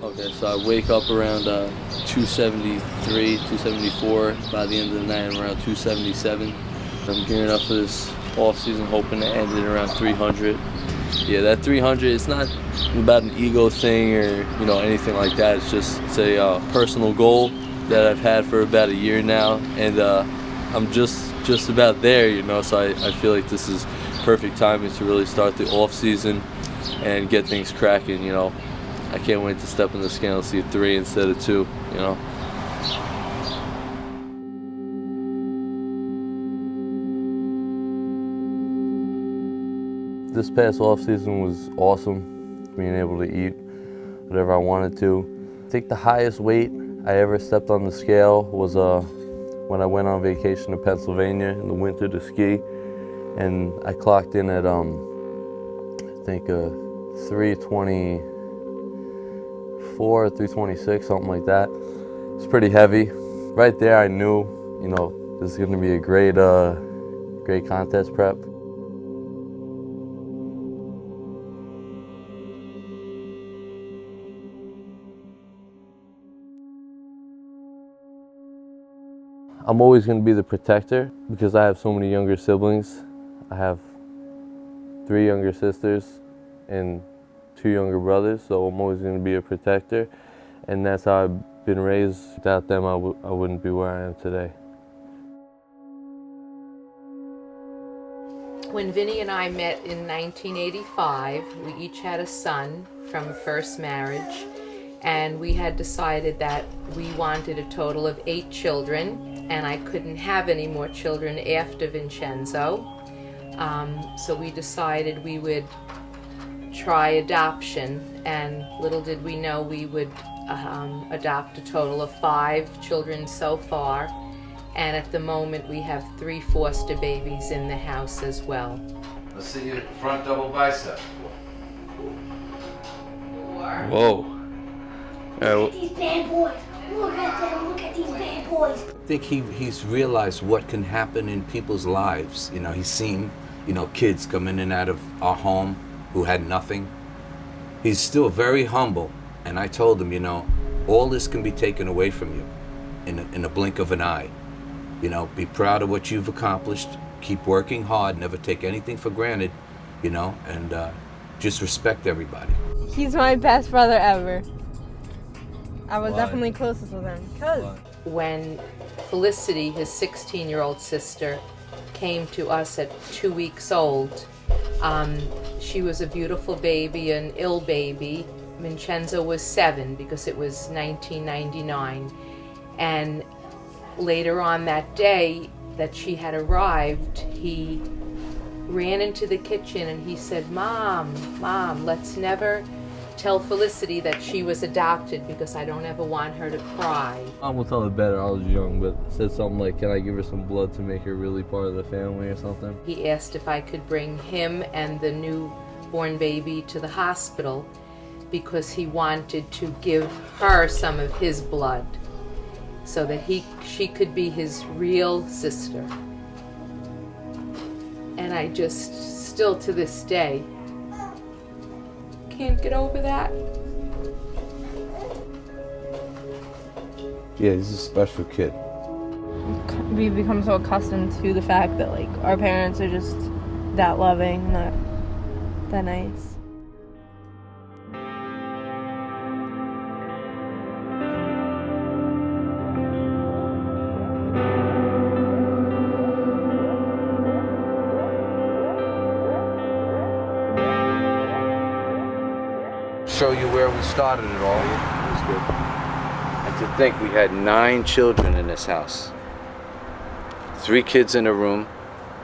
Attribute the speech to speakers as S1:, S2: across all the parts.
S1: Okay, so I wake up around 273, 274. By the end of the night, I'm around 277. I'm gearing up for this off-season, hoping to end it around 300. Yeah, that 300, it's not about an ego thing or, you know, anything like that. It's a personal goal that I've had for about a year now, and I'm just about there, you know, so I feel like this is perfect timing to really start the off-season and get things cracking, you know. I can't wait to step on the scale and see a 3 instead of 2, you know. This past off-season was awesome, being able to eat whatever I wanted to. I think the highest weight I ever stepped on the scale was when I went on vacation to Pennsylvania in the winter to ski, and I clocked in at I think 324, 326, something like that. It's pretty heavy. Right there, I knew, you know, this is going to be a great contest prep. I'm always going to be the protector because I have so many younger siblings. I have 3 younger sisters and 2 younger brothers, so I'm always going to be a protector, and that's how I've been raised. Without them, I wouldn't be where I am today.
S2: When Vinny and I met in 1985, we each had a son from a first marriage, and we had decided that we wanted a total of 8 children, and I couldn't have any more children after Vincenzo. So we decided we would try adoption, and little did we know we would adopt a total of 5 children so far, and at the moment we have 3 foster babies in the house as well.
S3: Let's see your front double bicep.
S1: Whoa.
S4: Look at these bad boys. Look at them. Look at these bad boys.
S5: I think he's realized what can happen in people's lives. You know, he's seen, you know, kids come in and out of our home who had nothing. He's still very humble, and I told him, you know, all this can be taken away from you in a blink of an eye. You know, be proud of what you've accomplished, keep working hard, never take anything for granted, you know, and just respect everybody.
S6: He's my best brother ever. I was definitely closest with him.
S2: When Felicity, his 16-year-old sister, came to us at 2 weeks old, she was a beautiful baby, an ill baby. Vincenzo was 7 because it was 1999. And later on that day that she had arrived, he ran into the kitchen and he said, Mom, let's never tell Felicity that she was adopted because I don't ever want her to cry.
S1: Mom will tell her better. I was young, but said something like, can I give her some blood to make her really part of the family or something?
S2: He asked if I could bring him and the newborn baby to the hospital because he wanted to give her some of his blood so that she could be his real sister. And I just, still to this day, can't get over that.
S5: Yeah, he's a special kid.
S6: We've become so accustomed to the fact that, like, our parents are just that loving, that nice.
S3: Show you where we started it all. It was good. And to think we had 9 children in this house. 3 kids in a room,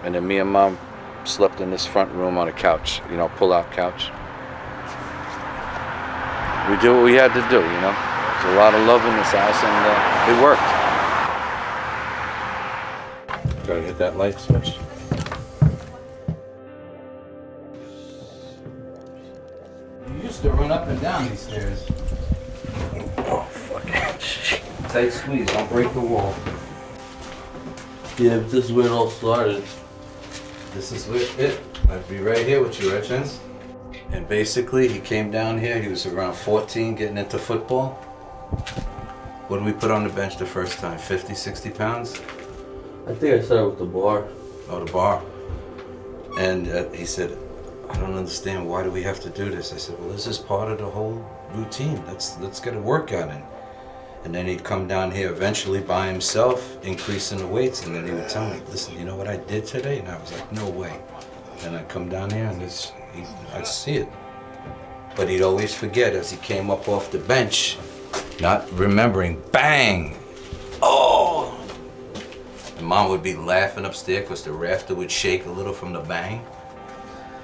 S3: and then me and Mom slept in this front room on a couch, you know, pull-out couch. We did what we had to do, you know. There's a lot of love in this house, and it worked. Gotta hit that light switch. You used to run up and down these stairs.
S5: Oh, fucking shit.
S3: Tight squeeze, don't break the wall.
S1: Yeah, but this is where it all started.
S3: This is it. I'd be right here with you, right, Chance?
S5: And basically, he came down here, he was around 14, getting into football. What did we put on the bench the first time? 50, 60 pounds?
S1: I think I started with the bar.
S5: Oh, the bar. And he said, I don't understand, why do we have to do this? I said, well, this is part of the whole routine. Let's get a workout in. And then he'd come down here eventually by himself, increasing the weights, and then he would tell me, listen, you know what I did today? And I was like, no way. And I'd come down here and I'd see it. But he'd always forget as he came up off the bench, not remembering, bang! Oh! And Mom would be laughing upstairs because the rafter would shake a little from the bang.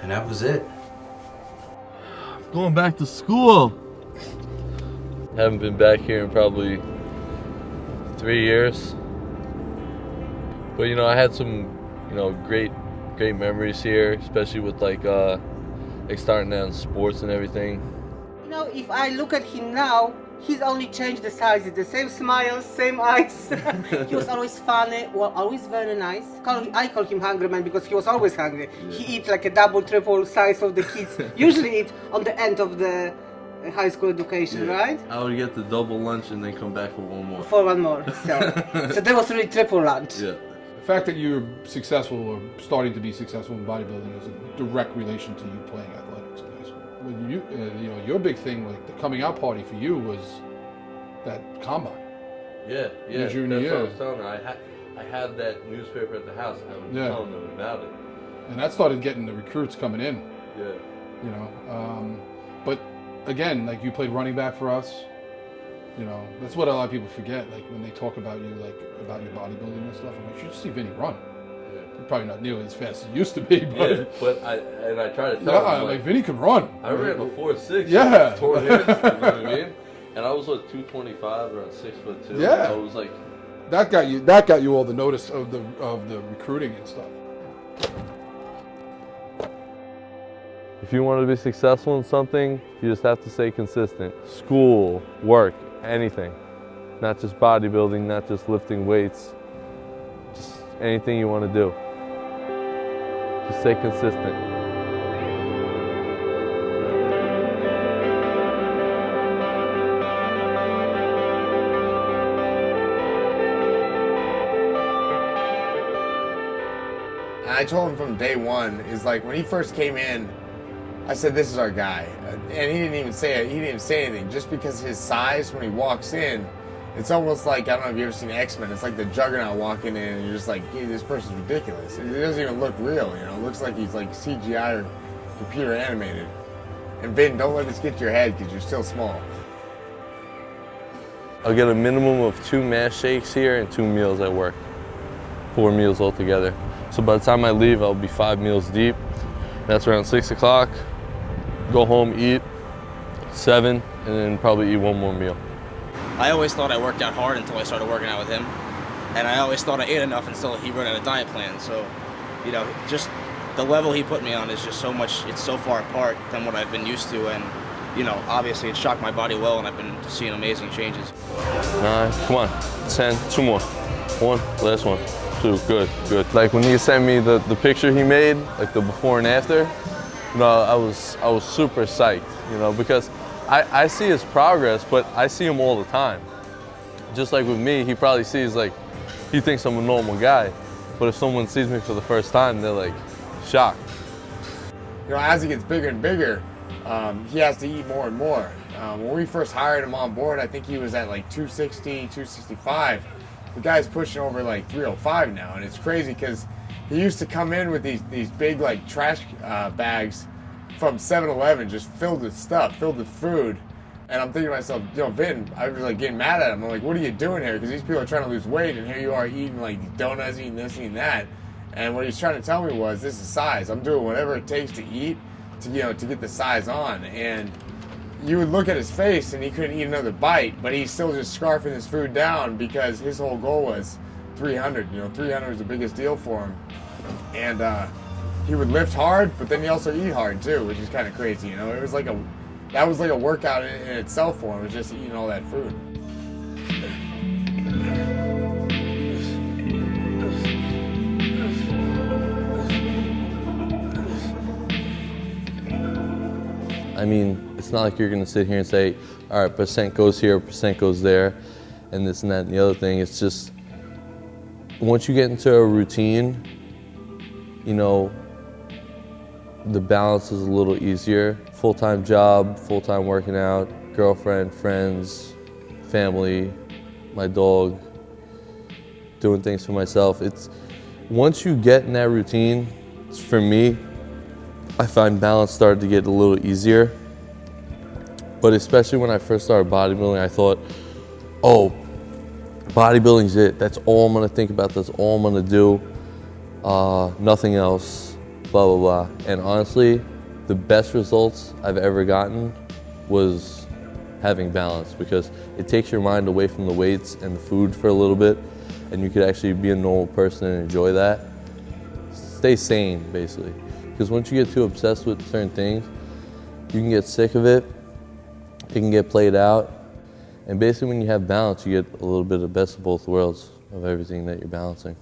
S5: And that was it.
S1: Going back to school. Haven't been back here in probably 3 years. But you know, I had some, you know, great memories here, especially with like starting out in sports and everything.
S7: You know, if I look at him now, he's only changed the size. The same smile, same eyes. He was always funny, well, always very nice. I call him hungry man because he was always hungry. Yeah. He eat like a double, triple size of the kids. Usually eat on the end of the high school education, yeah. Right?
S1: I would get the double lunch and then come back for one more.
S7: For one more. So that was really triple lunch.
S1: Yeah.
S8: The fact that you're successful or starting to be successful in bodybuilding is a direct relation to you playing athletics in high school. When you, you know, your big thing, like the coming out party for you was that combine.
S1: Yeah.
S8: Your junior
S1: That's
S8: year.
S1: what I was telling her. I had that newspaper at the house. I was telling them about it.
S8: And that started getting the recruits coming in.
S1: Yeah.
S8: You know, but again, like you played running back for us. You know, that's what a lot of people forget. Like when they talk about you, like about your bodybuilding and stuff. I'm like, you should see Vinny run. Yeah. You're probably not nearly as fast as he used to be, but
S1: I try to tell him
S8: like Vinny can run.
S1: I ran a 4.6.
S8: Yeah.
S1: Tore hips, you know what I mean? And I was like 225, around 6'2".
S8: Yeah.
S1: I was like.
S8: That got you all the notice of the recruiting and stuff.
S1: If you want to be successful in something, you just have to stay consistent. School, work, anything. Not just bodybuilding, not just lifting weights. Just anything you want to do. Just stay consistent.
S9: I told him from day one, is like when he first came in, I said, this is our guy. And he didn't even say it. He didn't even say anything. Just because his size, when he walks in, it's almost like, I don't know if you've ever seen X-Men. It's like the juggernaut walking in and you're just like, hey, this person's ridiculous. It doesn't even look real, you know. It looks like he's like CGI or computer animated. And Vin, don't let this get to your head because you're still small.
S1: I'll get a minimum of 2 mass shakes here and 2 meals at work. 4 meals altogether. So by the time I leave, I'll be 5 meals deep. That's around 6 o'clock. Go home, eat, 7, and then probably eat 1 more meal.
S10: I always thought I worked out hard until I started working out with him. And I always thought I ate enough until he wrote out a diet plan. So, you know, just the level he put me on is just so much, it's so far apart than what I've been used to. And, you know, obviously it shocked my body well and I've been seeing amazing changes.
S1: 9, come on, 10, 2 more. 1, last one. 2, good. Like when he sent me the picture he made, like the before and after, you know, I was super psyched, you know, because I see his progress, but I see him all the time. Just like with me, he probably sees like, he thinks I'm a normal guy, but if someone sees me for the first time, they're like shocked.
S9: You know, as he gets bigger and bigger, he has to eat more and more. When we first hired him on board, I think he was at like 260, 265. The guy's pushing over like 305 now, and it's crazy because he used to come in with these big like trash bags from 7-Eleven, just filled with stuff, filled with food. And I'm thinking to myself, you know, Vin, I was like getting mad at him. I'm like, what are you doing here? Because these people are trying to lose weight, and here you are eating like donuts, eating this, eating that. And what he's trying to tell me was, this is size. I'm doing whatever it takes to eat, to, you know, to get the size on. And you would look at his face and he couldn't eat another bite, but he's still just scarfing his food down because his whole goal was 300. You know, 300 is the biggest deal for him. And he would lift hard, but then he also eat hard too, which is kind of crazy. You know, it was like that was like a workout in itself for him. It was just eating all that food.
S1: I mean, it's not like you're gonna sit here and say, all right, percent goes here, percent goes there, and this and that and the other thing. It's just, once you get into a routine, you know, the balance is a little easier. Full-time job, full-time working out, girlfriend, friends, family, my dog, doing things for myself. It's, once you get in that routine, for me, I find balance started to get a little easier. But especially when I first started bodybuilding, I thought, oh, bodybuilding's it. That's all I'm gonna think about, that's all I'm gonna do. Nothing else, blah, blah, blah. And honestly, the best results I've ever gotten was having balance, because it takes your mind away from the weights and the food for a little bit, and you could actually be a normal person and enjoy that. Stay sane, basically. Because once you get too obsessed with certain things, you can get sick of it, it can get played out, and basically when you have balance, you get a little bit of the best of both worlds of everything that you're balancing.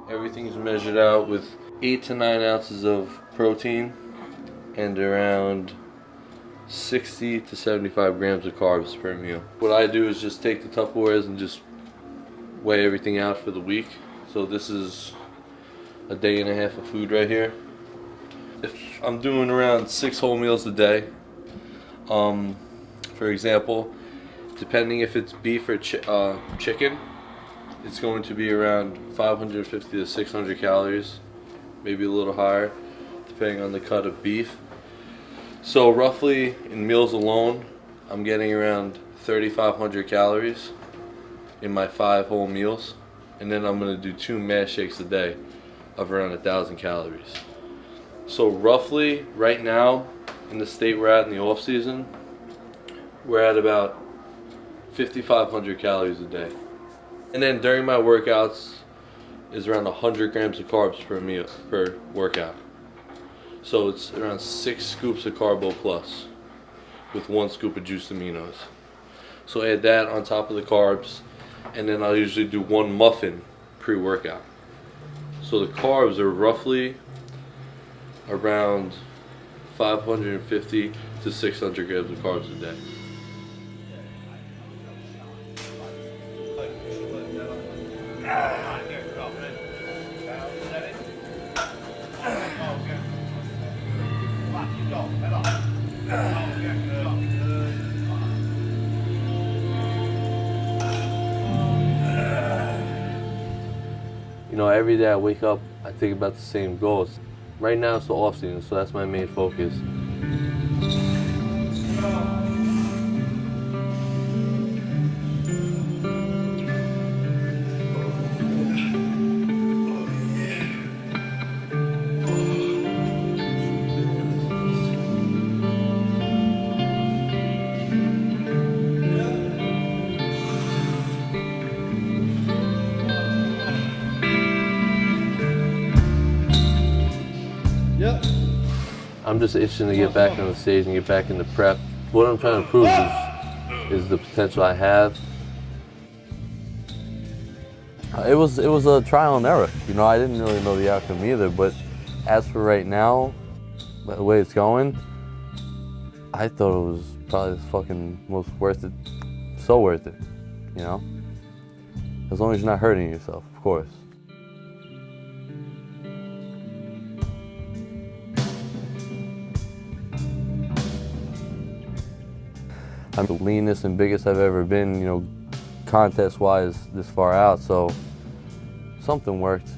S1: Everything's measured out with 8 to 9 ounces of protein and around 60 to 75 grams of carbs per meal. What I do is just take the Tupperwares and just weigh everything out for the week. So this is a day and a half of food right here. If I'm doing around 6 whole meals a day, for example, depending if it's beef or chicken, it's going to be around 550 to 600 calories, maybe a little higher, depending on the cut of beef. So roughly in meals alone, I'm getting around 3,500 calories in my 5 whole meals. And then I'm gonna do 2 mash shakes a day of around 1,000 calories. So roughly right now, in the state we're at in the off season, we're at about 5,500 calories a day. And then during my workouts is around 100 grams of carbs per meal, per workout. So it's around 6 scoops of Carbo Plus with 1 scoop of juiced aminos. So add that on top of the carbs, and then I'll usually do 1 muffin pre-workout. So the carbs are roughly around 550 to 600 grams of carbs a day. You know, every day I wake up, I think about the same goals. Right now it's the off season, so that's my main focus. I'm just itching to get back on the stage and get back into prep. What I'm trying to prove is the potential I have. It was a trial and error. You know, I didn't really know the outcome either, but as for right now, the way it's going, I thought it was probably the fucking most worth it. So worth it, you know? As long as you're not hurting yourself, of course. I'm the leanest and biggest I've ever been, you know, contest-wise this far out, so something worked.